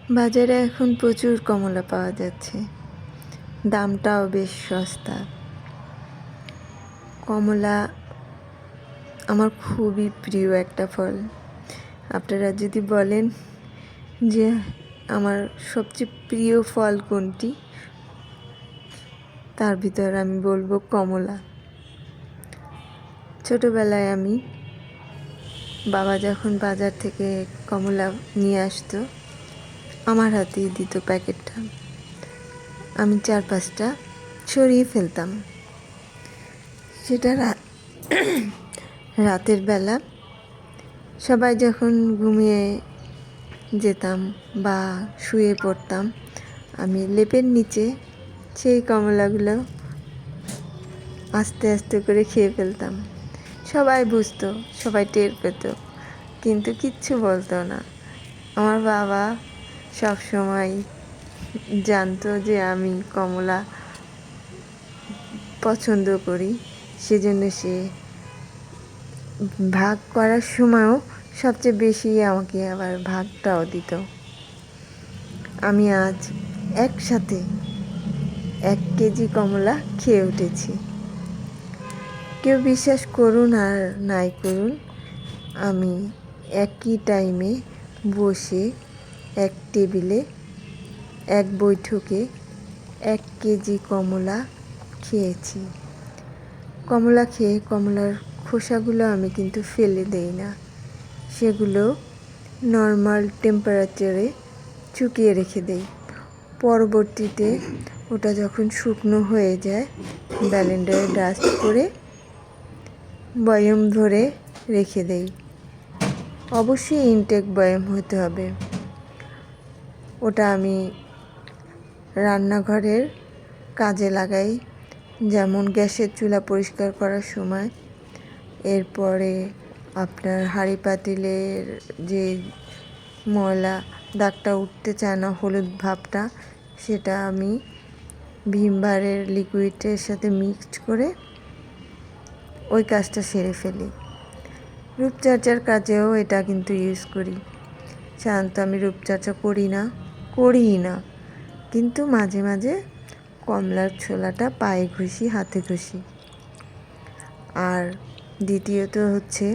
বাজারে এখন প্রচুর কমলা পাওয়া যাচ্ছে, দামটাও বেশ সস্তা। কমলা আমার খুবই প্রিয় একটা ফল। আপনারা যদি বলেন যে আমার সবচেয়ে প্রিয় ফল কোনটি, তার ভিতর আমি বলবো কমলা। ছোটোবেলায় আমি বাবা যখন বাজার থেকে কমলা নিয়ে আসতো, আমার হাতেই দিত প্যাকেটটা। আমি 4-5টা ছড়িয়ে ফেলতাম। সেটা রাতের বেলা সবাই যখন ঘুমিয়ে যেতাম বা শুয়ে পড়তাম, আমি লেপের নিচে সেই কমলাগুলো আস্তে আস্তে করে খেয়ে ফেলতাম। সবাই বুঝতো, সবাই টের পেত, কিন্তু কিচ্ছু বলতো না। আমার বাবা সব সময় জানতো যে আমি কমলা পছন্দ করি, সেজন্য সে ভাগ করার সময়ও সবচেয়ে বেশি আমাকে আবার ভাগটাও দিত। আমি আজ একসাথে 1 কেজি কমলা খেয়ে উঠেছি। কেউ বিশ্বাস করুন আর নাই করুন, আমি একই টাইমে বসে এক টেবিলে এক বৈঠকে 1 কেজি কমলা খেয়েছি। কমলা খেয়ে কমলার খোসাগুলো আমি কিন্তু ফেলে দেই না, সেগুলো নর্মাল টেম্পারেচারে চুকিয়ে রেখে দেই। পরবর্তীতে ওটা যখন শুকনো হয়ে যায়, ব্লেন্ডারে ডাস্ট করে বয়ম ভরে রেখে দেই। অবশ্যই ইনটেক বয়ম হতে হবে। ওটা আমি রান্নাঘরের কাজে লাগাই, যেমন গ্যাসের চুলা পরিষ্কার করার সময়। এরপরে আপনার হাঁড়ি পাতিলের যে ময়লা দাগটা উঠতে চায় না, হলুদ ভাবটা, সেটা আমি ভিমবারের লিকুইডের সাথে মিক্সড করে ওই কাজটা সেরে ফেলি। রূপচর্চার কাজেও এটা কিন্তু ইউজ করি। সাধারণত আমি রূপচর্চা করিই না, কিন্তু মাঝে মাঝে কমলার ছোলাটা পায়ে ঘষি, হাতে ঘষি। আর দ্বিতীয়ত হচ্ছে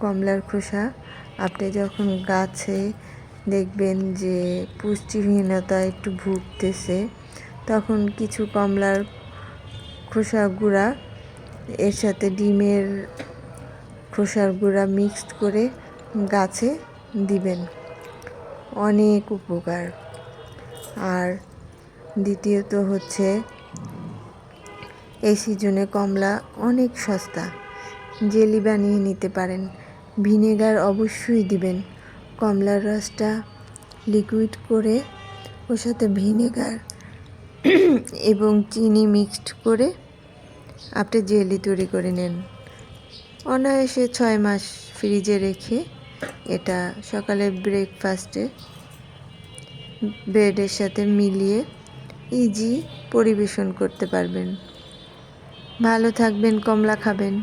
কমলার খোসা, আপনি যখন গাছে দেখবেন যে পুষ্টিহীনতা একটু ভুগতেছে, তখন কিছু কমলার খোসার গুঁড়া এর সাথে ডিমের খোসার গুঁড়া মিক্সড করে গাছে দিবেন, অনেক উপকার। আর দ্বিতীয়ত হচ্ছে এই সিজনে কমলা অনেক সস্তা, জেলি বানিয়ে নিতে পারেন। ভিনেগার অবশ্যই দিবেন। কমলার রসটা লিকুইড করে ওর সাথে ভিনেগার এবং চিনি মিক্সড করে আপনি জেলি তৈরি করে নেন। অনায়াসে 6 মাস ফ্রিজে রেখে এটা সকালে ব্রেকফাস্টে ব্রেডের সাথে মিলিয়ে ইজি পরিবেশন করতে পারবেন। ভালো থাকবেন, কমলা খাবেন।